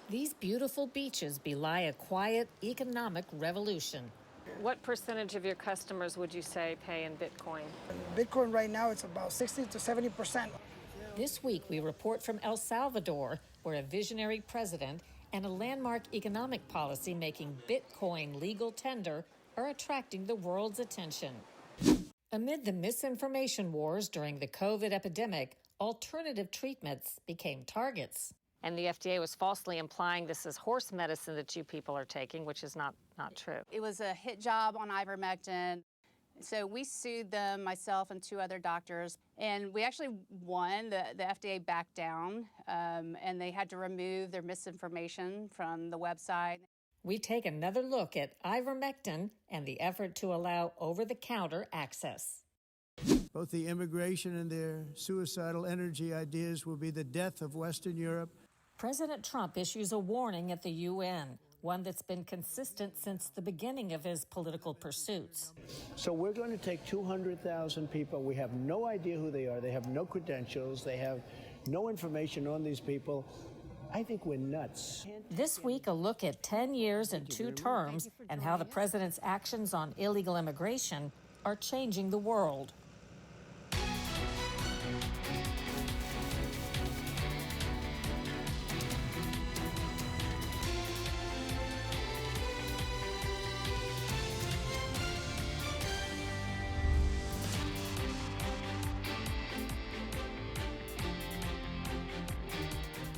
These beautiful beaches belie a quiet economic revolution. What percentage of your customers would you say pay in Bitcoin? Bitcoin right now, it's about 60 to 70%. This week, we report from El Salvador, where a visionary president and a landmark economic policy making Bitcoin legal tender are attracting the world's attention. Amid the misinformation wars during the COVID epidemic, alternative treatments became targets. And the FDA was falsely implying this is horse medicine that you people are taking, which is not true. It was a hit job on ivermectin. So we sued them, myself and two other doctors, and we actually won. The FDA backed down, and they had to remove their misinformation from the website. We take another look at ivermectin and the effort to allow over-the-counter access. Both the immigration and their suicidal energy ideas will be the death of Western Europe. President Trump issues a warning at the UN, one that's been consistent since the beginning of his political pursuits. So we're going to take 200,000 people. We have no idea who they are. They have no credentials. They have no information on these people. I think we're nuts. This week, a look at 10 years and 2 terms and how the president's actions on illegal immigration are changing the world.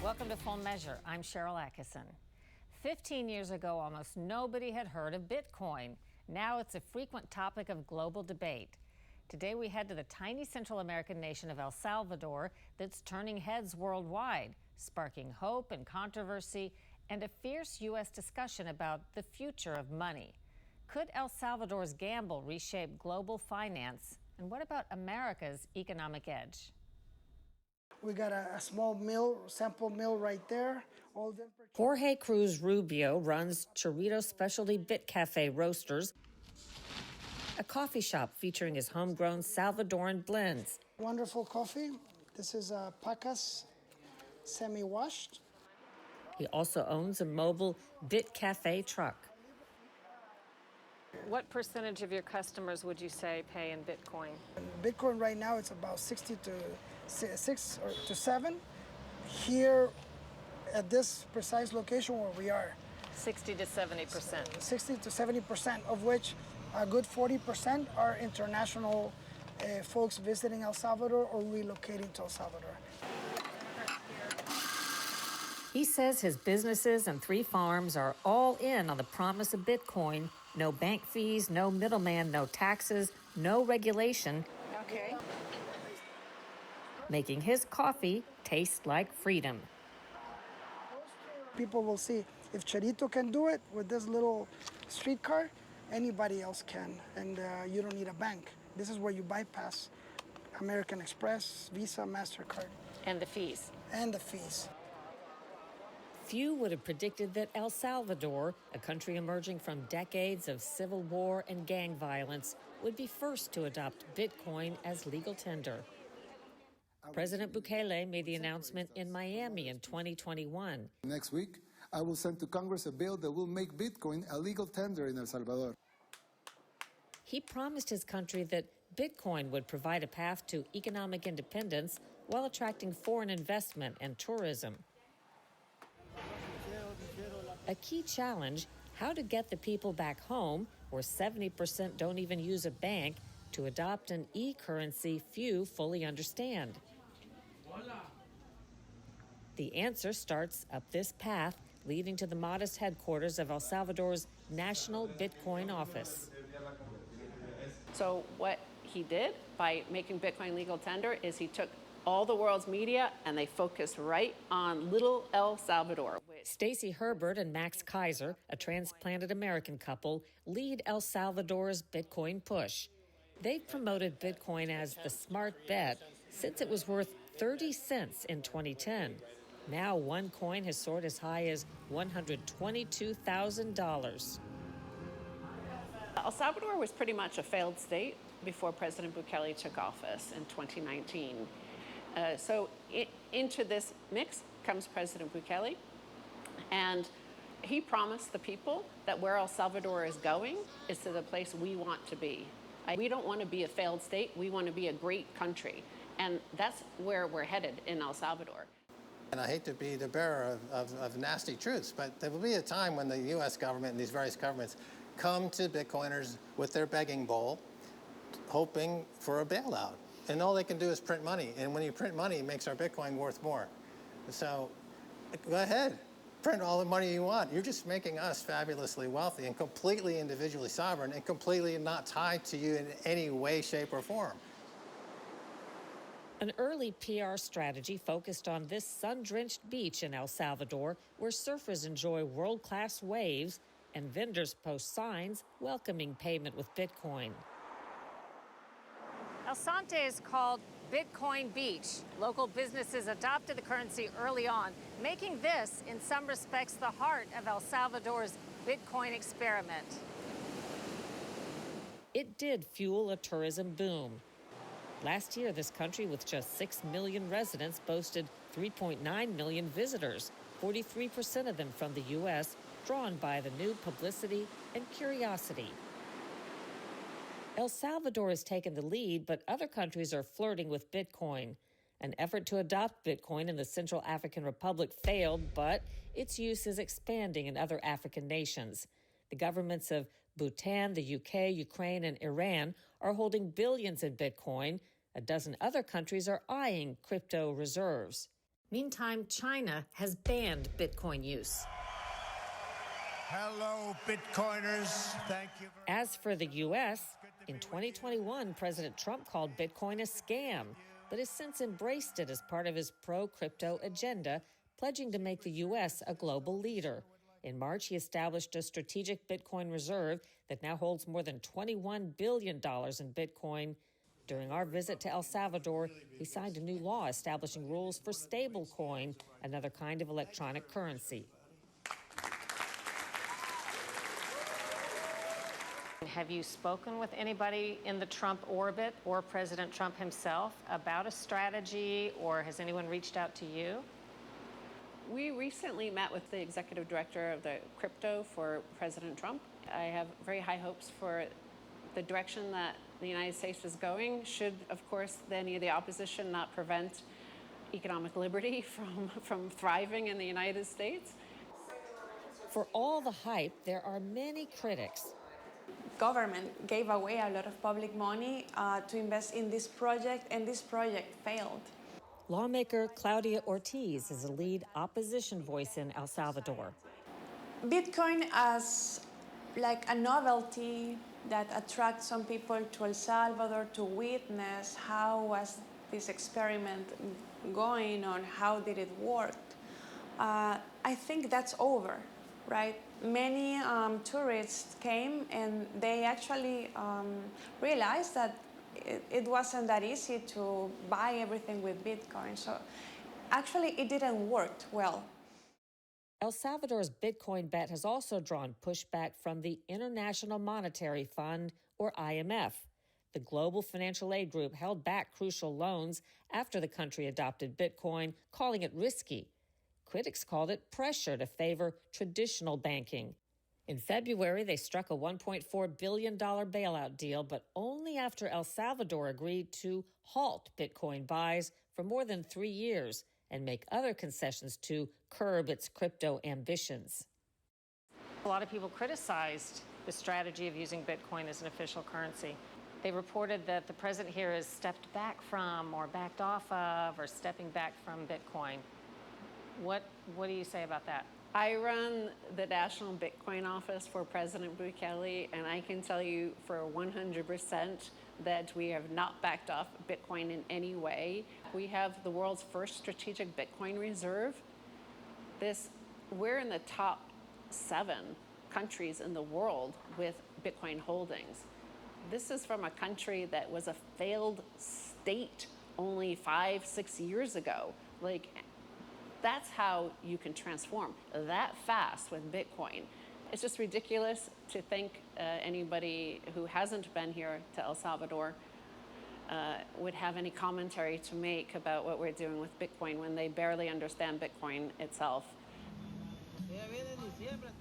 Welcome to Full Measure. I'm Sharyl Attkisson. 15 years ago, almost nobody had heard of Bitcoin. Now it's a frequent topic of global debate. Today we head to the tiny Central American nation of El Salvador that's turning heads worldwide, sparking hope and controversy and a fierce U.S. discussion about the future of money. Could El Salvador's gamble reshape global finance? And what about America's economic edge? We got a small mill, sample mill right there. Jorge Cruz Rubio runs Chorrito Specialty Bit Cafe Roasters, a coffee shop featuring his homegrown Salvadoran blends. Wonderful coffee. This is Pacas semi-washed. He also owns a mobile Bit Cafe truck. What percentage of your customers would you say pay in Bitcoin? Bitcoin right now, it's about 60 to 6 or to 7. Here at this precise location where we are. 60 to 70%. 60 to 70%, of which a good 40% are international folks visiting El Salvador or relocating to El Salvador. He says his businesses and 3 farms are all in on the promise of Bitcoin. No bank fees, no middleman, no taxes, no regulation. Okay. Making his coffee taste like freedom. People will see if Charito can do it with this little streetcar, anybody else can, and you don't need a bank. This is where you bypass American Express, Visa, MasterCard. And the fees. And the fees. Few would have predicted that El Salvador, a country emerging from decades of civil war and gang violence, would be first to adopt Bitcoin as legal tender. President Bukele made the announcement in Miami in 2021. Next week, I will send to Congress a bill that will make Bitcoin a legal tender in El Salvador. He promised his country that Bitcoin would provide a path to economic independence while attracting foreign investment and tourism. A key challenge, how to get the people back home, where 70% don't even use a bank, to adopt an e-currency few fully understand. The answer starts up this path, leading to the modest headquarters of El Salvador's National Bitcoin Office. So what he did by making Bitcoin legal tender is he took all the world's media and they focused right on little El Salvador. Stacey Herbert and Max Kaiser, a transplanted American couple, lead El Salvador's Bitcoin push. They've promoted Bitcoin as the smart bet since it was worth 30 cents in 2010. Now one coin has soared as high as $122,000. El Salvador was pretty much a failed state before President Bukele took office in 2019. So into this mix comes President Bukele. And he promised the people that where El Salvador is going is to the place we want to be. We don't want to be a failed state. We want to be a great country. And that's where we're headed in El Salvador. And I hate to be the bearer of nasty truths, but there will be a time when the U.S. government and these various governments come to Bitcoiners with their begging bowl, hoping for a bailout. And all they can do is print money. And when you print money, it makes our Bitcoin worth more. So go ahead, print all the money you want. You're just making us fabulously wealthy and completely individually sovereign and completely not tied to you in any way, shape, or form. An early PR strategy focused on this sun-drenched beach in El Salvador, where surfers enjoy world-class waves and vendors post signs welcoming payment with Bitcoin. El Sante is called Bitcoin Beach. Local businesses adopted the currency early on, making this, in some respects, the heart of El Salvador's Bitcoin experiment. It did fuel a tourism boom. Last year, this country with just 6 million residents boasted 3.9 million visitors, 43% of them from the U.S., drawn by the new publicity and curiosity. El Salvador has taken the lead, but other countries are flirting with Bitcoin. An effort to adopt Bitcoin in the Central African Republic failed, but its use is expanding in other African nations. The governments of Bhutan, the UK, Ukraine, and Iran are holding billions in Bitcoin. A dozen other countries are eyeing crypto reserves. Meantime, China has banned Bitcoin use. Hello, Bitcoiners. Thank you. As for the U.S., in 2021, President Trump called Bitcoin a scam, but has since embraced it as part of his pro-crypto agenda, pledging to make the U.S. a global leader. In March, he established a strategic Bitcoin reserve that now holds more than $21 billion in Bitcoin. During our visit to El Salvador, he signed a new law establishing rules for stablecoin, another kind of electronic currency. Have you spoken with anybody in the Trump orbit or President Trump himself about a strategy, or has anyone reached out to you? We recently met with the executive director of the crypto for President Trump. I have very high hopes for the direction that the United States is going, should, of course, any of the opposition not prevent economic liberty from thriving in the United States. For all the hype, there are many critics. Government gave away a lot of public money to invest in this project, and this project failed. Lawmaker Claudia Ortiz is a lead opposition voice in El Salvador. Bitcoin as like a novelty that attracts some people to El Salvador to witness how was this experiment going on, how did it work. I think that's over, right? Many tourists came and they actually realized that it wasn't that easy to buy everything with Bitcoin. So actually it didn't work well. El Salvador's Bitcoin bet has also drawn pushback from the International Monetary Fund, or IMF. The global financial aid group held back crucial loans after the country adopted Bitcoin, calling it risky. Critics called it pressure to favor traditional banking. In February, they struck a $1.4 billion bailout deal, but only after El Salvador agreed to halt Bitcoin buys for more than 3 years and make other concessions to curb its crypto ambitions. A lot of people criticized the strategy of using Bitcoin as an official currency. They reported that the president here has stepped back from or backed off of or stepping back from Bitcoin. What do you say about that? I run the National Bitcoin Office for President Bukele, and I can tell you for 100% that we have not backed off Bitcoin in any way. We have the world's first strategic Bitcoin reserve. We're in the top 7 countries in the world with Bitcoin holdings. This is from a country that was a failed state only 5-6 years ago. That's how you can transform that fast with Bitcoin. It's just ridiculous to think anybody who hasn't been here to El Salvador would have any commentary to make about what we're doing with Bitcoin when they barely understand Bitcoin itself.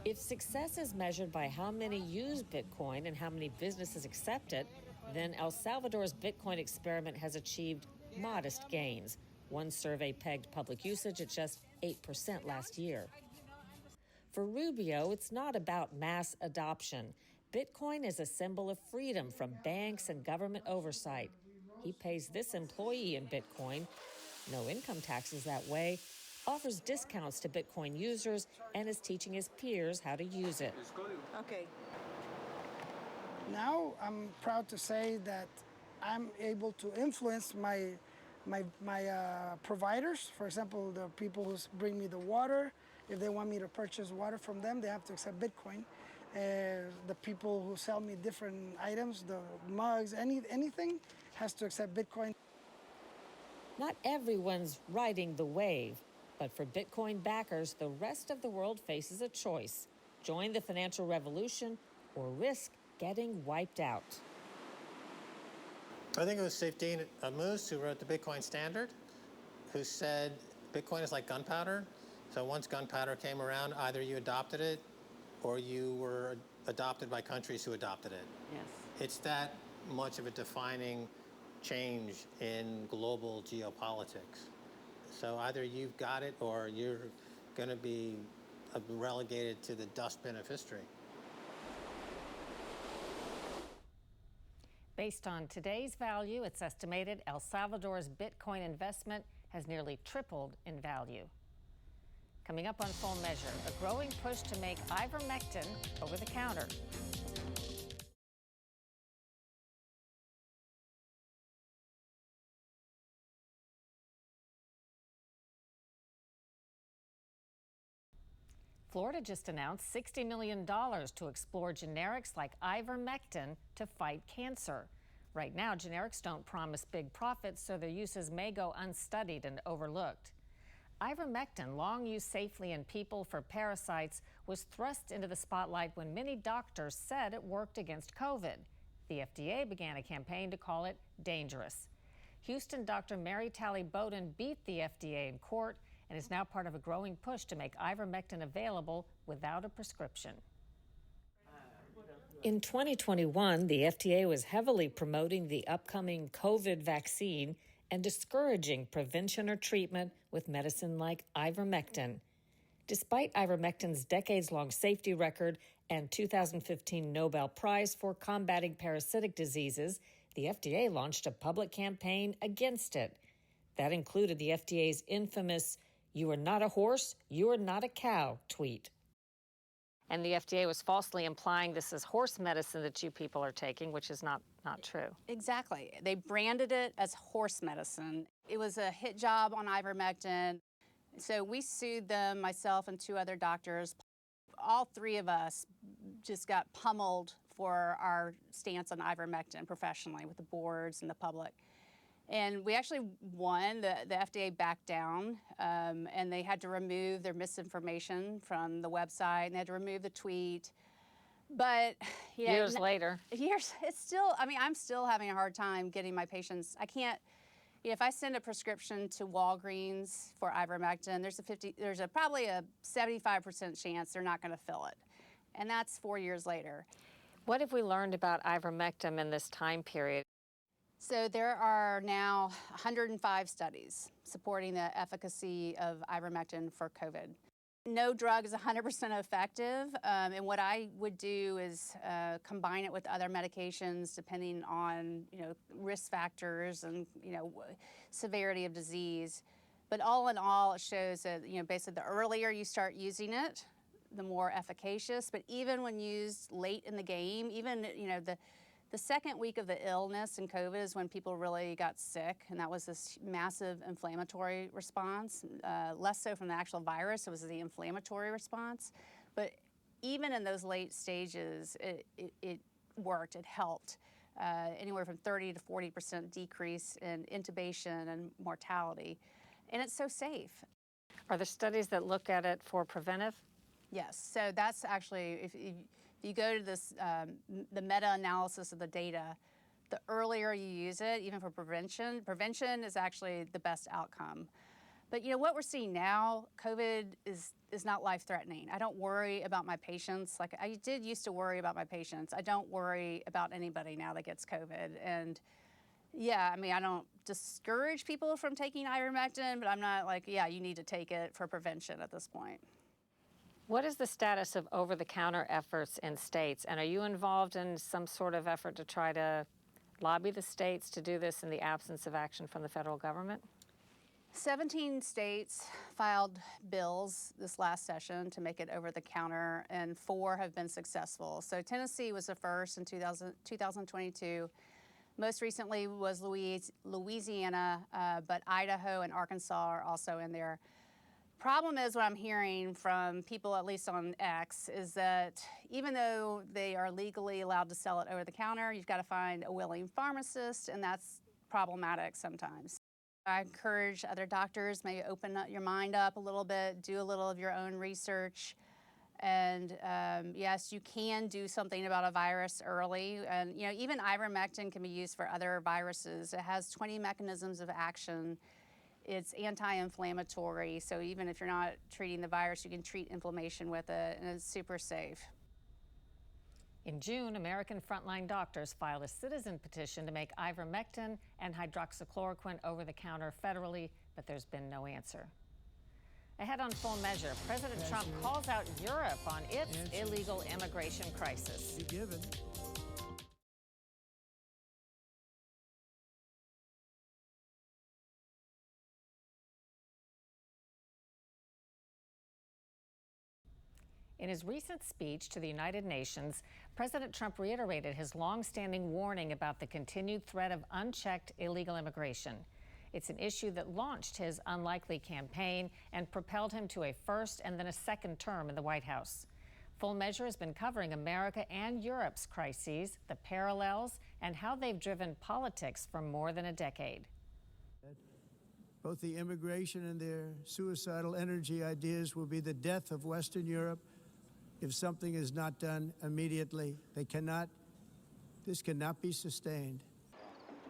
If success is measured by how many use Bitcoin and how many businesses accept it, then El Salvador's Bitcoin experiment has achieved modest gains. One survey pegged public usage at just 8% last year. For Rubio, it's not about mass adoption. Bitcoin is a symbol of freedom from banks and government oversight. He pays this employee in Bitcoin, no income taxes that way, offers discounts to Bitcoin users, and is teaching his peers how to use it. Okay. Now I'm proud to say that I'm able to influence my providers. For example, the people who bring me the water, if they want me to purchase water from them, they have to accept Bitcoin. The people who sell me different items, the mugs, anything, has to accept Bitcoin. Not everyone's riding the wave, but for Bitcoin backers, the rest of the world faces a choice: join the financial revolution or risk getting wiped out. I think it was Safdien Ammous who wrote the Bitcoin Standard, who said Bitcoin is like gunpowder. So once gunpowder came around, either you adopted it or you were adopted by countries who adopted it. Yes. It's that much of a defining change in global geopolitics. So either you've got it or you're going to be relegated to the dustbin of history. Based on today's value, it's estimated El Salvador's Bitcoin investment has nearly tripled in value. Coming up on Full Measure, a growing push to make ivermectin over the counter. Florida just announced $60 million to explore generics like ivermectin to fight cancer. Right now, generics don't promise big profits, so their uses may go unstudied and overlooked. Ivermectin, long used safely in people for parasites, was thrust into the spotlight when many doctors said it worked against COVID. The FDA began a campaign to call it dangerous. Houston Dr. Mary Talley Bowden beat the FDA in court and is now part of a growing push to make ivermectin available without a prescription. In 2021, the FDA was heavily promoting the upcoming COVID vaccine and discouraging prevention or treatment with medicine like ivermectin. Despite ivermectin's decades-long safety record and 2015 Nobel Prize for combating parasitic diseases, the FDA launched a public campaign against it. That included the FDA's infamous "You are not a horse, you are not a cow" tweet. And the FDA was falsely implying this is horse medicine that you people are taking, which is not true. Exactly. They branded it as horse medicine. It was a hit job on ivermectin. So we sued them, myself and 2 other doctors. All 3 of us just got pummeled for our stance on ivermectin professionally with the boards and the public. And we actually won. The FDA backed down, and they had to remove their misinformation from the website, and they had to remove the tweet. But years later, it's still. I mean, I'm still having a hard time getting my patients. I can't. If I send a prescription to Walgreens for ivermectin, there's probably a 75% chance they're not going to fill it, and that's 4 years later. What have we learned about ivermectin in this time period? So there are now 105 studies supporting the efficacy of ivermectin for COVID. No drug is 100% effective, and what I would do is combine it with other medications depending on risk factors and severity of disease. But all in all, it shows that basically the earlier you start using it, the more efficacious. But even when used late in the game, even the second week of the illness in COVID is when people really got sick, and that was this massive inflammatory response, less so from the actual virus, it was the inflammatory response. But even in those late stages, it worked, it helped. Anywhere from 30 to 40% decrease in intubation and mortality. And it's so safe. Are there studies that look at it for preventive? Yes, so that's actually, if you go to this, the meta-analysis of the data, the earlier you use it, even for prevention is actually the best outcome. But you know what we're seeing now, COVID is not life-threatening. I don't worry about my patients like I did used to worry about my patients. I don't worry about anybody now that gets COVID. And yeah, I mean, I don't discourage people from taking ivermectin, but I'm not like, yeah, you need to take it for prevention at this point. What is the status of over-the-counter efforts in states? And are you involved in some sort of effort to try to lobby the states to do this in the absence of action from the federal government? 17 states filed bills this last session to make it over the counter, and 4 have been successful. So Tennessee was the first in 2022. Most recently was Louisiana, but Idaho and Arkansas are also in there. Problem is, what I'm hearing from people, at least on X, is that even though they are legally allowed to sell it over the counter, you've got to find a willing pharmacist, and that's problematic sometimes. I encourage other doctors, maybe open up your mind up a little bit, do a little of your own research. And yes, you can do something about a virus early. And you know, even ivermectin can be used for other viruses. It has 20 mechanisms of action. It's anti-inflammatory, so even if you're not treating the virus, you can treat inflammation with it, and it's super safe. In June, American frontline doctors filed a citizen petition to make ivermectin and hydroxychloroquine over-the-counter federally, but there's been no answer. Ahead on Full Measure, President Trump calls out Europe on its illegal immigration crisis. In his recent speech to the United Nations, President Trump reiterated his long-standing warning about the continued threat of unchecked illegal immigration. It's an issue that launched his unlikely campaign and propelled him to a first and then a second term in the White House. Full Measure has been covering America and Europe's crises, the parallels, and how they've driven politics for more than a decade. Both the immigration and their suicidal energy ideas will be the death of Western Europe if something is not done immediately. This cannot be sustained.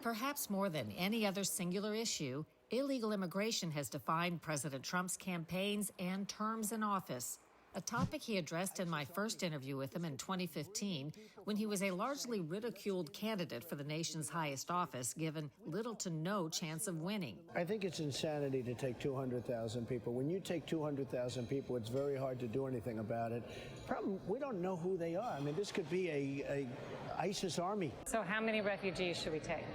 Perhaps more than any other singular issue, illegal immigration has defined President Trump's campaigns and terms in office, a topic he addressed in my first interview with him in 2015, when he was a largely ridiculed candidate for the nation's highest office, given little to no chance of winning. I think it's insanity to take 200,000 people. When you take 200,000 people, it's very hard to do anything about it. Problem, we don't know who they are. I mean, this could be a ISIS army. So how many refugees should we take?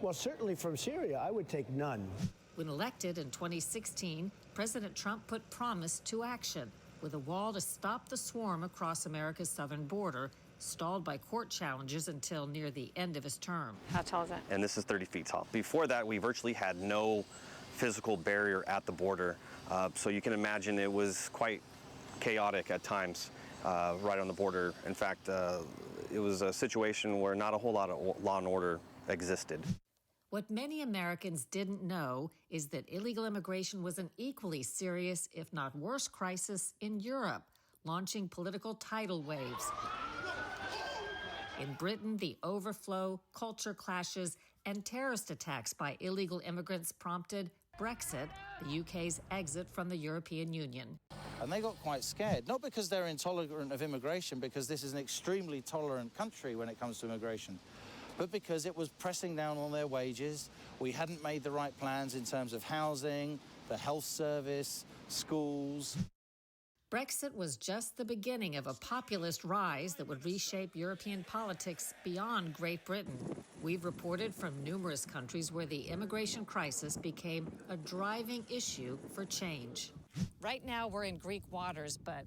Well, certainly from Syria, I would take none. When elected in 2016, President Trump put promise to action, with a wall to stop the swarm across America's southern border, stalled by court challenges until near the end of his term. How tall is that? And this is 30 feet tall. Before that, we virtually had no physical barrier at the border, so you can imagine it was quite chaotic at times right on the border. In fact, it was a situation where not a whole lot of law and order existed. What many Americans didn't know is that illegal immigration was an equally serious, if not worse, crisis in Europe, launching political tidal waves. In Britain, the overflow, culture clashes, and terrorist attacks by illegal immigrants prompted Brexit, the UK's exit from the European Union. And they got quite scared, not because they're intolerant of immigration, because this is an extremely tolerant country when it comes to immigration, but because it was pressing down on their wages. We hadn't made the right plans in terms of housing, the health service, schools. Brexit was just the beginning of a populist rise that would reshape European politics beyond Great Britain. We've reported from numerous countries where the immigration crisis became a driving issue for change. Right now we're in Greek waters, but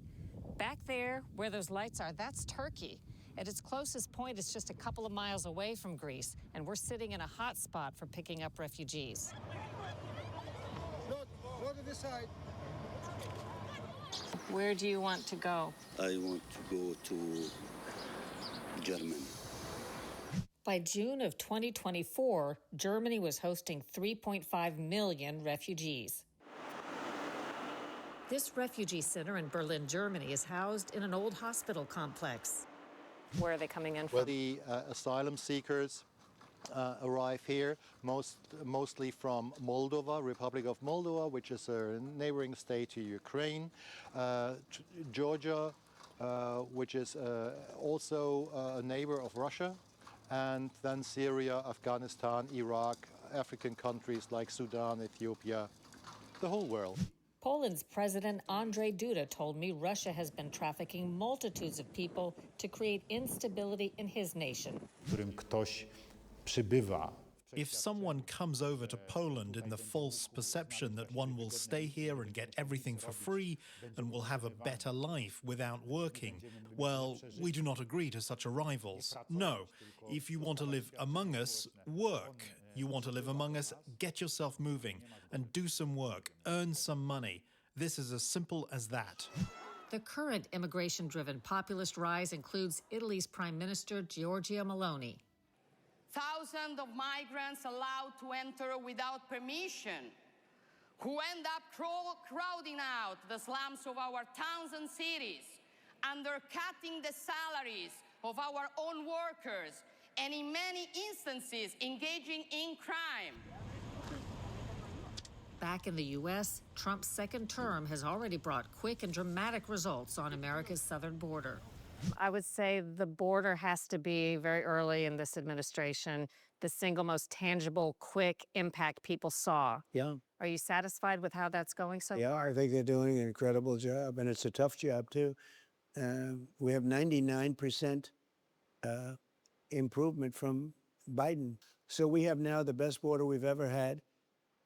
back there where those lights are, that's Turkey. At its closest point, it's just a couple of miles away from Greece, and we're sitting in a hot spot for picking up refugees. Look, go to this side. Where do you want to go? I want to go to Germany. By June of 2024, Germany was hosting 3.5 million refugees. This refugee center in Berlin, Germany, is housed in an old hospital complex. Where are they coming in from? Well, the asylum seekers arrive here, mostly from Moldova, Republic of Moldova, which is a neighboring state to Ukraine, Georgia, which is also a neighbor of Russia, and then Syria, Afghanistan, Iraq, African countries like Sudan, Ethiopia, the whole world. Poland's President Andrzej Duda told me Russia has been trafficking multitudes of people to create instability in his nation. If someone comes over to Poland in the false perception that one will stay here and get everything for free and will have a better life without working, well, we do not agree to such arrivals. No, if you want to live among us, work. You want to live among us, get yourself moving and do some work, earn some money. This is as simple as that. The current immigration-driven populist rise includes Italy's Prime Minister Giorgia Meloni. Thousands of migrants allowed to enter without permission, who end up crowding out the slums of our towns and cities, undercutting the salaries of our own workers, and in many instances engaging in crime. Back in the U.S., Trump's second term has already brought quick and dramatic results on America's southern border. I would say the border has to be, very early in this administration, the single most tangible, quick impact people saw. Yeah. Are you satisfied with how that's going so far? Yeah, I think they're doing an incredible job, and it's a tough job, too. We have 99% improvement from Biden. So we have now the best border we've ever had,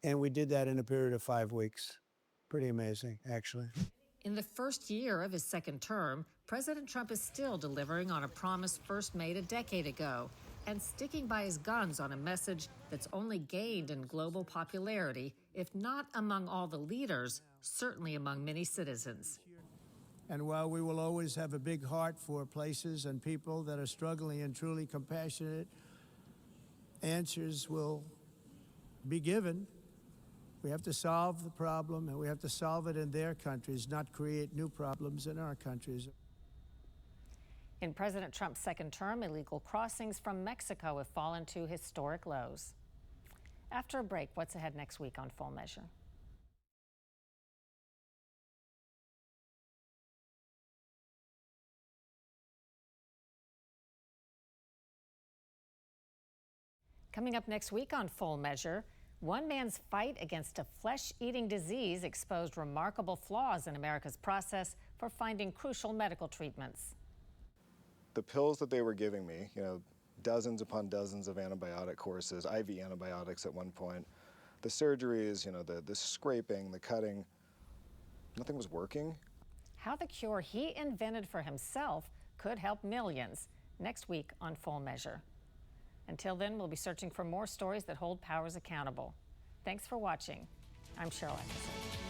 and we did that in a period of 5 weeks. Pretty amazing, actually. In the first year of his second term, President Trump is still delivering on a promise first made a decade ago and sticking by his guns on a message that's only gained in global popularity, if not among all the leaders, certainly among many citizens. And while we will always have a big heart for places and people that are struggling and truly compassionate, answers will be given. We have to solve the problem, and we have to solve it in their countries, not create new problems in our countries. In President Trump's second term, illegal crossings from Mexico have fallen to historic lows. After a break, what's ahead next week on Full Measure? Coming up next week on Full Measure, one man's fight against a flesh-eating disease exposed remarkable flaws in America's process for finding crucial medical treatments. The pills that they were giving me, dozens upon dozens of antibiotic courses, IV antibiotics at one point, the surgeries, the scraping, the cutting, nothing was working. How the cure he invented for himself could help millions. Next week on Full Measure. Until then, we'll be searching for more stories that hold powers accountable. Thanks for watching. I'm Sharyl Attkisson.